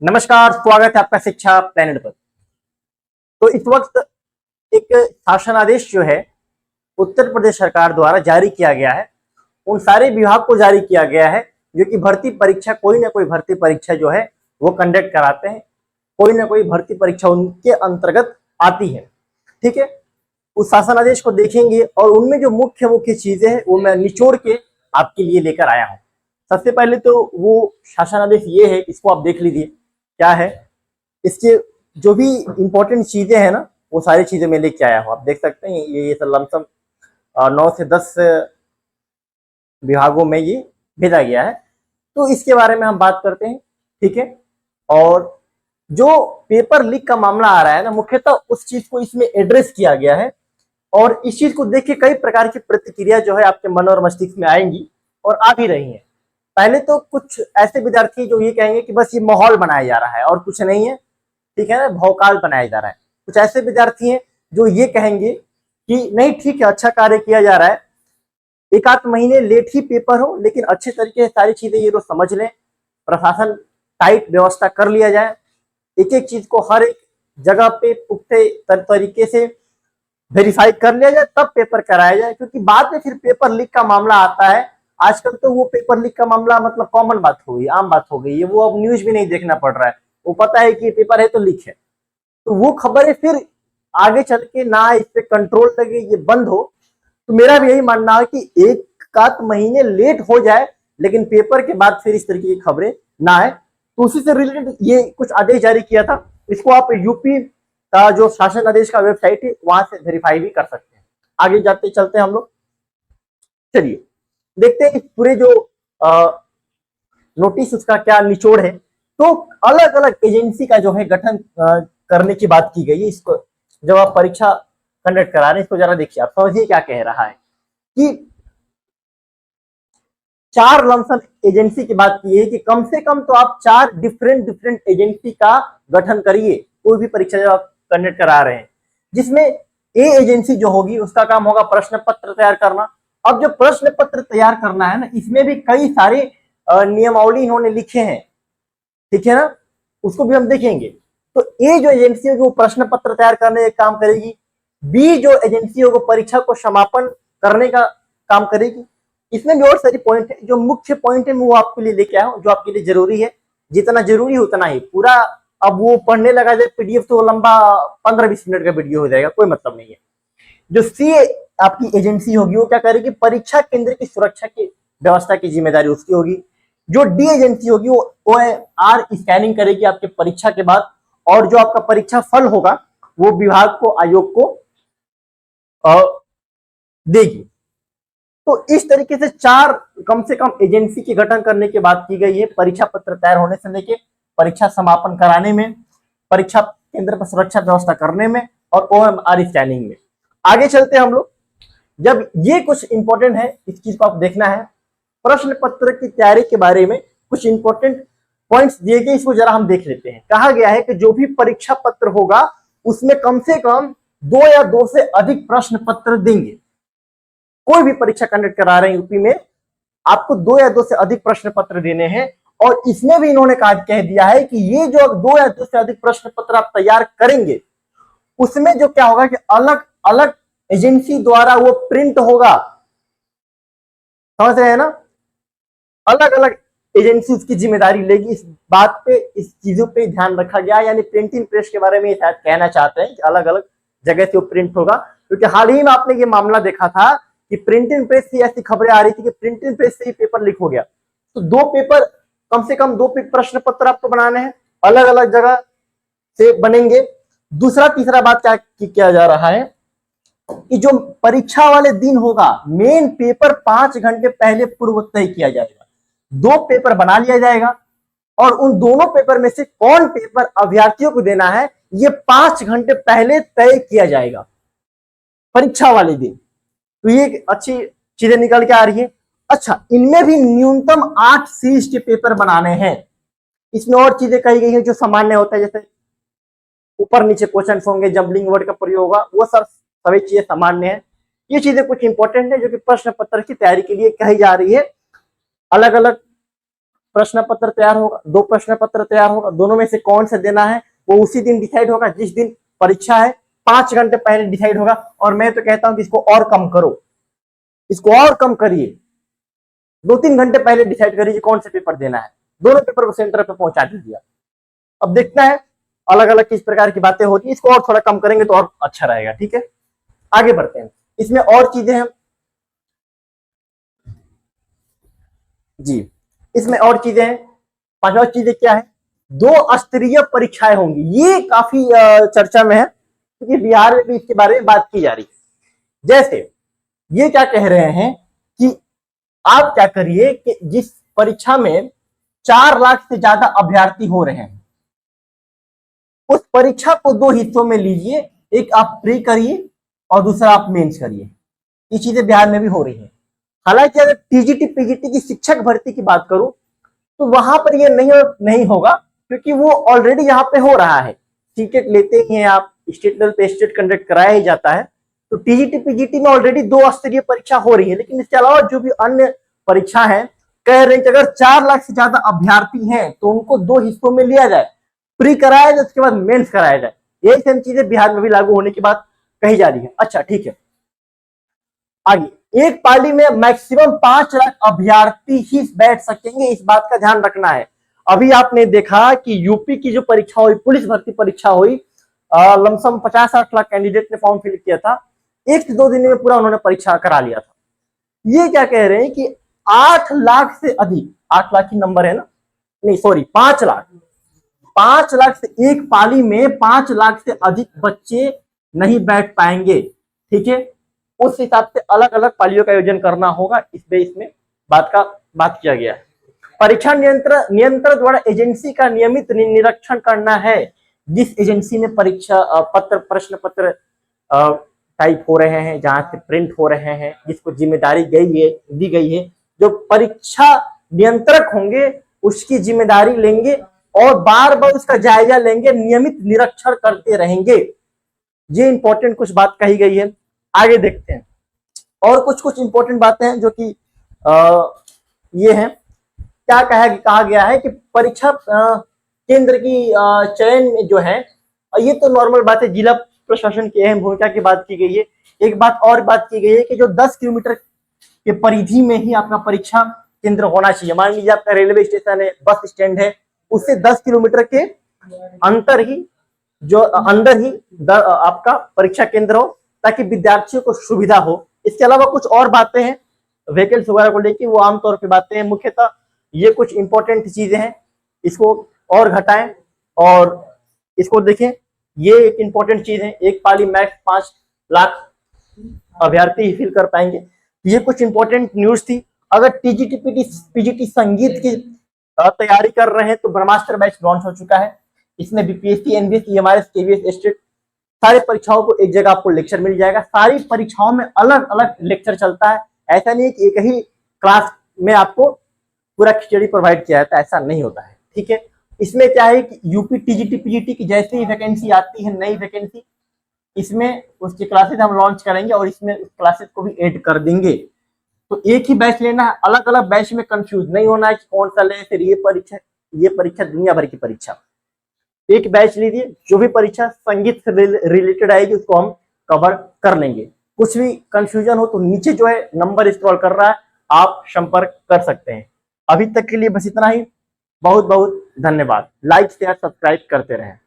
नमस्कार, स्वागत है आपका शिक्षा प्लेनेट पर। तो इस वक्त एक शासन आदेश जो है उत्तर प्रदेश सरकार द्वारा जारी किया गया है, उन सारे विभाग को जारी किया गया है जो कि भर्ती परीक्षा, कोई ना कोई भर्ती परीक्षा जो है वो कंडक्ट कराते हैं, कोई ना कोई भर्ती परीक्षा उनके अंतर्गत आती है। ठीक है, उस शासन आदेश को देखेंगे और उनमें जो मुख्य मुख्य चीजें हैं वो मैं निचोड़ के आपके लिए लेकर आया हूँ। सबसे पहले तो वो शासन आदेश ये है, इसको आप देख लीजिए क्या है। इसके जो भी इंपॉर्टेंट चीजें हैं ना, वो सारी चीजें मैं लेके आया हूँ। आप देख सकते हैं ये सब लमसम 9 से 10 विभागों में ये भेजा गया है। तो इसके बारे में हम बात करते हैं, ठीक है। और जो पेपर लीक का मामला आ रहा है ना, मुख्यतः उस चीज को इसमें एड्रेस किया गया है और इस चीज को देख के कई प्रकार की प्रतिक्रिया जो है आपके मन और मस्तिष्क में आएंगी और आ भी रही है। पहले तो कुछ ऐसे विद्यार्थी जो ये कहेंगे कि बस ये माहौल बनाया जा रहा है और कुछ नहीं है, ठीक है ना, भौकाल बनाया जा रहा है। कुछ ऐसे विद्यार्थी हैं जो ये कहेंगे कि नहीं ठीक है, अच्छा कार्य किया जा रहा है, एक आध महीने लेट ही पेपर हो लेकिन अच्छे तरीके से सारी चीजें ये लोग समझ लें, प्रशासन टाइट व्यवस्था कर लिया जाए, एक एक चीज को हर एक जगह पे पुख्ते तरीके से वेरीफाई कर लिया जाए, तब पेपर कराया जाए। क्योंकि बाद में फिर पेपर लीक का मामला आता है। आजकल तो वो पेपर लीक का मामला मतलब कॉमन बात हो गई, आम बात हो गई है, वो अब न्यूज भी नहीं देखना पड़ रहा है, वो पता है कि पेपर है तो लीक है। तो वो खबरें फिर आगे चल के ना इस पे कंट्रोल लगे, ये बंद हो। तो मेरा भी यही मानना है कि एक आध महीने लेट हो जाए लेकिन पेपर के बाद फिर इस तरीके की खबरें ना आए। तो उसी से रिलेटेड ये कुछ आदेश जारी किया था। इसको आप यूपी का जो शासन आदेश का वेबसाइट है वहां से वेरीफाई भी कर सकते हैं। आगे जाते चलते हैं हम लोग, चलिए देखते हैं इस पूरे जो नोटिस उसका क्या निचोड़ है। तो अलग अलग एजेंसी का जो है गठन करने की बात की गई है। इसको जब आप परीक्षा कंडक्ट करा रहे हैं, इसको जरा देखिए, आप समझिए क्या कह रहा है कि 4 लमसम एजेंसी की बात की है कि कम से कम तो आप 4 डिफरेंट एजेंसी का गठन करिए कोई भी परीक्षा जब आप कंडक्ट करा रहे हैं, जिसमें ए एजेंसी जो होगी उसका काम होगा प्रश्न पत्र तैयार करना। अब जो प्रश्न पत्र तैयार करना है ना, इसमें भी कई सारे नियमावली इन्होंने लिखे हैं, ठीक है ना, उसको भी हम देखेंगे। तो ए जो एजेंसी होगी वो प्रश्न पत्र तैयार करने का काम करेगी, बी जो एजेंसी होगी परीक्षा को समापन करने का काम करेगी। इसमें भी और सारी पॉइंट है, जो मुख्य पॉइंट है वो आपके लिए लेके आया हूं, जो आपके लिए जरूरी है, जितना जरूरी है उतना ही पूरा। अब वो पढ़ने लगा जाए पीडीएफ तो लंबा 15-20 मिनट का वीडियो हो जाएगा, कोई मतलब नहीं है। जो सी आपकी एजेंसी होगी वो क्या करेगी, परीक्षा केंद्र की सुरक्षा की व्यवस्था की जिम्मेदारी उसकी होगी। जो डी एजेंसी होगी वो OMR स्कैनिंग करेगी आपके परीक्षा के बाद, और जो आपका परीक्षा फल होगा वो विभाग को, आयोग को देगी। तो इस तरीके से 4 कम से कम एजेंसी की गठन करने की बात की गई है, परीक्षा पत्र तैयार होने से लेके परीक्षा समापन कराने में, परीक्षा केंद्र पर सुरक्षा व्यवस्था करने में और OMR स्कैनिंग में। आगे चलते हैं हम लोग। जब ये कुछ इंपॉर्टेंट है, इस चीज को आप देखना है। प्रश्न पत्र की तैयारी के बारे में कुछ इंपॉर्टेंट पॉइंट्स दिए गए, इसको जरा हम देख लेते हैं। कहा गया है कि जो भी परीक्षा पत्र होगा उसमें कम से कम 2 या 2 से अधिक प्रश्न पत्र देंगे। कोई भी परीक्षा कंडक्ट करा रहे हैं यूपी में, आपको 2 या 2 से अधिक प्रश्न पत्र देने हैं। और इसमें भी इन्होंने कह दिया है कि ये जो 2 या 2 से अधिक प्रश्न पत्र आप तैयार करेंगे, उसमें जो क्या होगा कि अलग अलग एजेंसी द्वारा वो प्रिंट होगा। समझ रहे हैं ना, अलग अलग एजेंसी उसकी जिम्मेदारी लेगी। इस बात पे, इस चीजों पे ध्यान रखा गया। यानी प्रिंटिंग प्रेस के बारे में शायद कहना चाहते हैं कि अलग अलग जगह से वो प्रिंट होगा। क्योंकि हाल ही में आपने ये मामला देखा था कि प्रिंटिंग प्रेस से ऐसी खबरें आ रही थी कि प्रिंटिंग प्रेस से ही पेपर लीक हो गया। तो 2 पेपर, कम से कम 2 प्रश्न पत्र आपको बनाने हैं, अलग अलग जगह से बनेंगे। दूसरा तीसरा बात क्या किया जा रहा है कि जो परीक्षा वाले दिन होगा, मेन पेपर 5 घंटे पहले पूर्व तय किया जाएगा। 2 पेपर बना लिया जाएगा और उन दोनों पेपर में से कौन पेपर अभ्यर्थियों को देना है ये 5 घंटे पहले तय किया जाएगा परीक्षा वाले दिन। तो ये अच्छी चीजें निकल के आ रही है। अच्छा, इनमें भी न्यूनतम 8 सीरीज के पेपर बनाने हैं। इसमें और चीजें कही गई हैं जो सामान्य होता है, जैसे ऊपर नीचे क्वेश्चन होंगे, जंबलिंग वर्ड का प्रयोग होगा, वो सब सभी चीजें सामान्य है। ये चीजें कुछ इंपॉर्टेंट है जो कि प्रश्न पत्र की तैयारी के लिए कही जा रही है। अलग अलग प्रश्न पत्र तैयार होगा, 2 प्रश्न पत्र तैयार होगा, दोनों में से कौन सा देना है वो उसी दिन डिसाइड होगा जिस दिन परीक्षा है, 5 घंटे पहले डिसाइड होगा। और मैं तो कहता हूं कि इसको और कम करो, इसको और कम करिए, 2-3 घंटे पहले डिसाइड करिए कौन सा पेपर देना है, दोनों पेपर को सेंटर पे पहुंचा दीजिए। अब देखना है अलग अलग किस प्रकार की बातें होती है, इसको और थोड़ा कम करेंगे तो और अच्छा रहेगा। ठीक है, आगे बढ़ते हैं। इसमें और चीजें हैं जी, इसमें और चीजें हैं। 5वां चीजें क्या है, 2 स्तरीय परीक्षाएं होंगी। ये काफी चर्चा में है क्योंकि बिहार में भी इसके बारे में बात की जा रही है। जैसे ये क्या कह रहे हैं कि आप क्या करिए कि जिस परीक्षा में 4 लाख से ज्यादा अभ्यर्थी हो रहे हैं, उस परीक्षा को 2 हिस्सों में लीजिए, एक आप प्री करिए और दूसरा आप मेंस करिए। ये चीजें बिहार में भी हो रही है। हालांकि अगर टीजीटी पीजीटी की शिक्षक भर्ती की बात करूं तो वहां पर ये नहीं होगा क्योंकि वो ऑलरेडी यहाँ पे हो रहा है। सीटेट लेते ही हैं आप, स्टेट लेवल पे स्टेट कंडक्ट कराया ही जाता है, तो टीजीटी पीजीटी में ऑलरेडी 2 स्तरीय परीक्षा हो रही है। लेकिन इसके अलावा जो भी अन्य परीक्षा है, कह रहे हैं कि अगर 4 लाख से ज्यादा अभ्यर्थी हैं तो उनको 2 हिस्सों में लिया जाए, प्री कराया जाए, उसके बाद मेंस कराया जाए। यही सेम चीजें बिहार में भी लागू होने की बात कही जा रही है। अच्छा ठीक है, आगे, एक पाली में मैक्सिमम 5 लाख अभ्यर्थी ही बैठ सकेंगे, इस बात का ध्यान रखना है। अभी आपने देखा कि यूपी की जो परीक्षा हुई, पुलिस भर्ती परीक्षा हुई, लमसम 50-60 लाख कैंडिडेट ने फॉर्म फिल किया था, 1 से 2 दिन में पूरा उन्होंने परीक्षा करा लिया था। ये क्या कह रहे हैं कि 8 लाख से अधिक, 8 लाख ही नंबर है ना, नहीं सॉरी 5 लाख, 5 लाख से एक पाली में 5 लाख से अधिक बच्चे नहीं बैठ पाएंगे। ठीक है, उस हिसाब से अलग अलग पालियों का आयोजन करना होगा, इसमें बात किया गया है। परीक्षा नियंत्रण द्वारा एजेंसी का नियमित निरीक्षण करना है। जिस एजेंसी में परीक्षा प्रश्न पत्र टाइप हो रहे हैं, जहां से प्रिंट हो रहे हैं, जिसको जिम्मेदारी दी गई है, जो परीक्षा नियंत्रक होंगे उसकी जिम्मेदारी लेंगे और बार बार उसका जायजा लेंगे, नियमित निरीक्षण करते रहेंगे। ये इंपॉर्टेंट कुछ बात कही गई है। आगे देखते हैं और कुछ इंपॉर्टेंट बातें हैं जो कि ये हैं। क्या कहा गया है कि परीक्षा केंद्र की चयन में जो है, ये तो नॉर्मल बात है, जिला प्रशासन की अहम भूमिका की बात की गई है। एक बात और बात की गई है कि जो 10 किलोमीटर के परिधि में ही आपका परीक्षा केंद्र होना चाहिए। मान लीजिए आपका रेलवे स्टेशन है, बस स्टैंड है, उससे 10 किलोमीटर के अंदर ही आपका परीक्षा केंद्र हो, ताकि विद्यार्थियों को सुविधा हो। इसके अलावा कुछ और बातें हैं वैकेंसी वगैरह को लेकर, वो आमतौर पे बातें हैं। मुख्यतः ये कुछ इंपॉर्टेंट चीजें हैं, इसको और घटाएं और इसको देखें। ये एक इंपॉर्टेंट चीज है, एक पाली मैक्स 5 लाख अभ्यर्थी ही फिल कर पाएंगे। ये कुछ इंपॉर्टेंट न्यूज थी। अगर टीजीटी पीजीटी संगीत की तैयारी कर रहे हैं तो ब्रह्मास्त्र बैच लॉन्च हो चुका है। इसमें BPSC, NBSC, MRS, KVS, state सारे परीक्षाओं को एक जगह आपको लेक्चर मिल जाएगा। सारी परीक्षाओं में अलग अलग लेक्चर चलता है, ऐसा नहीं कि एक ही क्लास में आपको पूरा खिचड़ी प्रोवाइड किया जाता है, ऐसा नहीं होता है। ठीक है, इसमें क्या है कि यूपी टीजीटी पीजीटी की जैसे ही वैकेंसी आती है, नई वैकेंसी, इसमें उसकी क्लासेस हम लॉन्च करेंगे और इसमें क्लासेस को भी ऐड कर देंगे। तो एक ही बैच लेना है, अलग अलग बैच में कंफ्यूज नहीं होना है कि कौन सा ले, फिर ये परीक्षा दुनिया भर की परीक्षा। एक बैच लीजिए, जो भी परीक्षा संगीत से रिलेटेड आएगी उसको हम कवर कर लेंगे। कुछ भी कंफ्यूजन हो तो नीचे जो है नंबर स्क्रॉल कर रहा है, आप संपर्क कर सकते हैं। अभी तक के लिए बस इतना ही। बहुत बहुत धन्यवाद। लाइक शेयर सब्सक्राइब करते रहें।